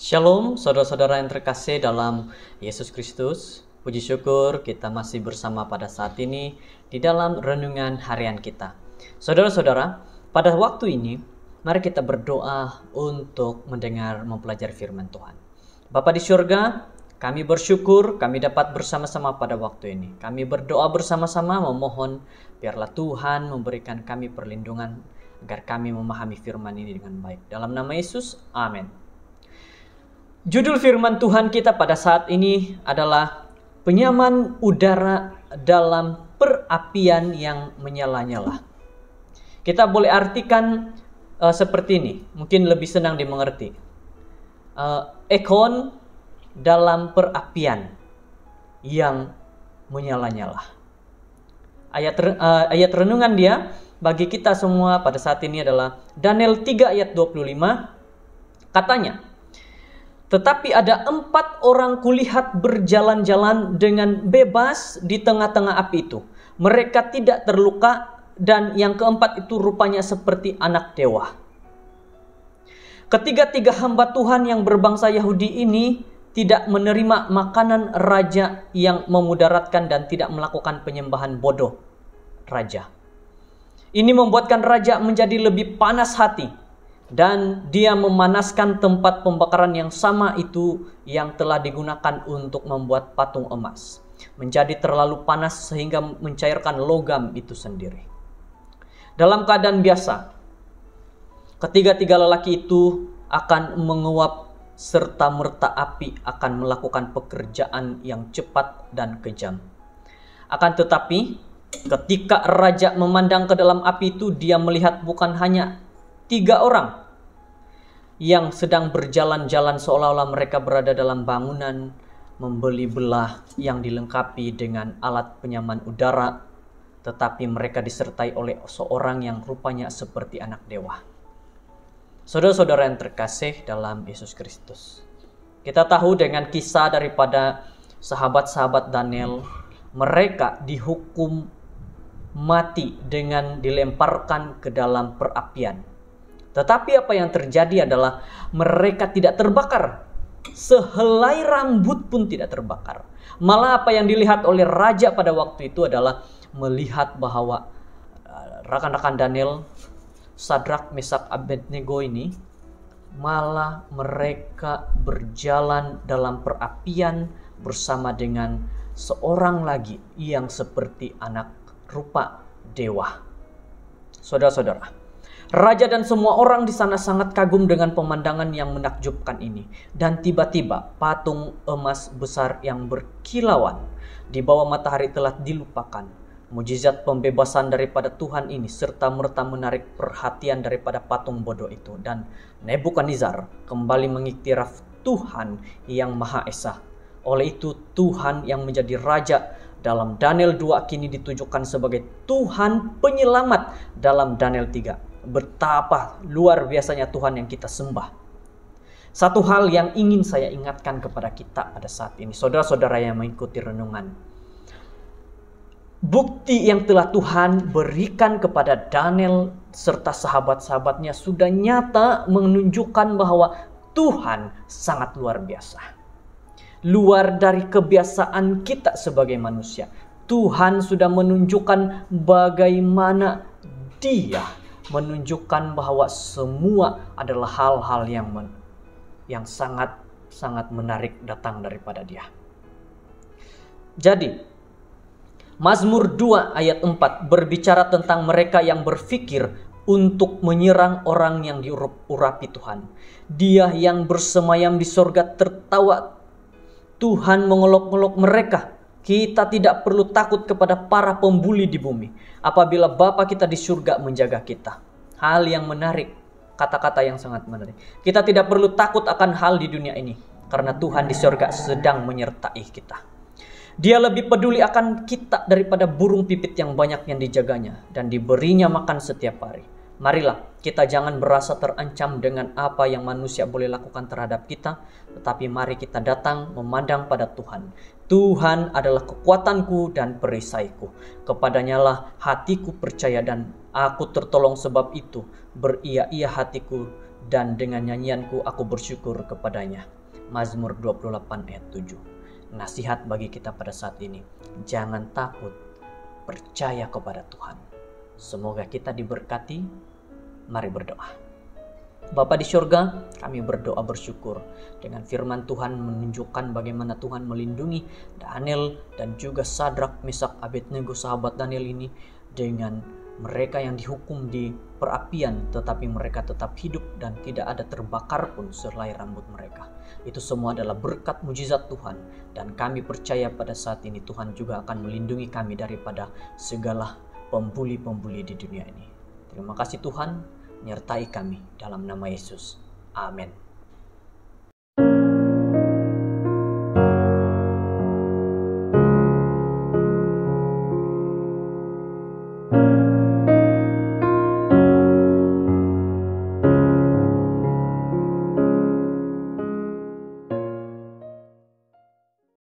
Shalom, saudara-saudara yang terkasih dalam Yesus Kristus. Puji syukur kita masih bersama pada saat ini di dalam renungan harian kita. Saudara-saudara, pada waktu ini mari kita berdoa untuk mendengar mempelajari firman Tuhan. Bapa di surga, kami bersyukur kami dapat bersama-sama pada waktu ini. Kami berdoa bersama-sama memohon biarlah Tuhan memberikan kami perlindungan agar kami memahami firman ini dengan baik. Dalam nama Yesus, amin. Judul firman Tuhan kita pada saat ini adalah penyaman udara dalam perapian yang menyala-nyala. Kita boleh artikan seperti ini, mungkin lebih senang dimengerti. Ekon dalam perapian yang menyala-nyala. Ayat renungan dia bagi kita semua pada saat ini adalah Daniel 3 ayat 25. Katanya, tetapi ada 4 orang kulihat berjalan-jalan dengan bebas di tengah-tengah api itu. Mereka tidak terluka dan yang keempat itu rupanya seperti anak dewa. Ketiga-tiga hamba Tuhan yang berbangsa Yahudi ini tidak menerima makanan raja yang memudaratkan dan tidak melakukan penyembahan bodoh raja. Ini membuatkan raja menjadi lebih panas hati. Dan dia memanaskan tempat pembakaran yang sama itu yang telah digunakan untuk membuat patung emas. Menjadi terlalu panas sehingga mencairkan logam itu sendiri. Dalam keadaan biasa, ketiga-tiga lelaki itu akan menguap serta merta api akan melakukan pekerjaan yang cepat dan kejam. Akan tetapi, ketika raja memandang ke dalam api itu, dia melihat bukan hanya 3 orang yang sedang berjalan-jalan seolah-olah mereka berada dalam bangunan membeli belah yang dilengkapi dengan alat penyaman udara, tetapi mereka disertai oleh seorang yang rupanya seperti anak dewa. Saudara-saudara yang terkasih dalam Yesus Kristus, kita tahu dengan kisah daripada sahabat-sahabat Daniel, mereka dihukum mati dengan dilemparkan ke dalam perapian. Tetapi apa yang terjadi adalah mereka tidak terbakar. Sehelai rambut pun tidak terbakar. Malah apa yang dilihat oleh raja pada waktu itu adalah melihat bahwa rekan-rekan Daniel, Sadrak, Mesak, Abednego ini malah mereka berjalan dalam perapian bersama dengan seorang lagi yang seperti anak rupa dewa. Saudara-saudara, raja dan semua orang di sana sangat kagum dengan pemandangan yang menakjubkan ini. Dan tiba-tiba patung emas besar yang berkilauan di bawah matahari telah dilupakan. Mujizat pembebasan daripada Tuhan ini serta merta menarik perhatian daripada patung bodoh itu. Dan Nebukadnezar kembali mengiktiraf Tuhan yang Maha Esa. Oleh itu Tuhan yang menjadi raja dalam Daniel 2 kini ditujukan sebagai Tuhan penyelamat dalam Daniel 3. Betapa luar biasanya Tuhan yang kita sembah. Satu hal yang ingin saya ingatkan kepada kita pada saat ini, saudara-saudara yang mengikuti renungan. Bukti yang telah Tuhan berikan kepada Daniel serta sahabat-sahabatnya sudah nyata menunjukkan bahwa Tuhan sangat luar biasa. Luar dari kebiasaan kita sebagai manusia. Tuhan sudah menunjukkan bagaimana Dia menunjukkan bahwa semua adalah hal-hal yang sangat menarik datang daripada Dia. Jadi, Mazmur 2 ayat 4 berbicara tentang mereka yang berfikir untuk menyerang orang yang diurapi Tuhan. Dia yang bersemayam di sorga tertawa. Tuhan mengolok-olok mereka. Kita tidak perlu takut kepada para pembuli di bumi apabila Bapa kita di surga menjaga kita. Hal yang menarik, kata-kata yang sangat menarik. Kita tidak perlu takut akan hal di dunia ini karena Tuhan di surga sedang menyertai kita. Dia lebih peduli akan kita daripada burung pipit yang banyak yang dijaganya dan diberinya makan setiap hari. Marilah kita jangan berasa terancam dengan apa yang manusia boleh lakukan terhadap kita, tetapi mari kita datang memandang pada Tuhan. Tuhan adalah kekuatanku dan perisaiku. Kepadanya lah hatiku percaya dan aku tertolong, sebab itu beria-ia hatiku dan dengan nyanyianku aku bersyukur kepadanya. Mazmur 28 ayat 7. Nasihat bagi kita pada saat ini, jangan takut, percaya kepada Tuhan. Semoga kita diberkati. Mari berdoa. Bapa di surga, kami berdoa bersyukur dengan firman Tuhan menunjukkan bagaimana Tuhan melindungi Daniel dan juga Sadrak, Mesak, Abednego, sahabat Daniel ini, dengan mereka yang dihukum di perapian tetapi mereka tetap hidup dan tidak ada terbakar pun selai rambut mereka. Itu semua adalah berkat mujizat Tuhan, dan kami percaya pada saat ini Tuhan juga akan melindungi kami daripada segala pembuli-pembuli di dunia ini. Terima kasih Tuhan, menyertai kami dalam nama Yesus. Amin.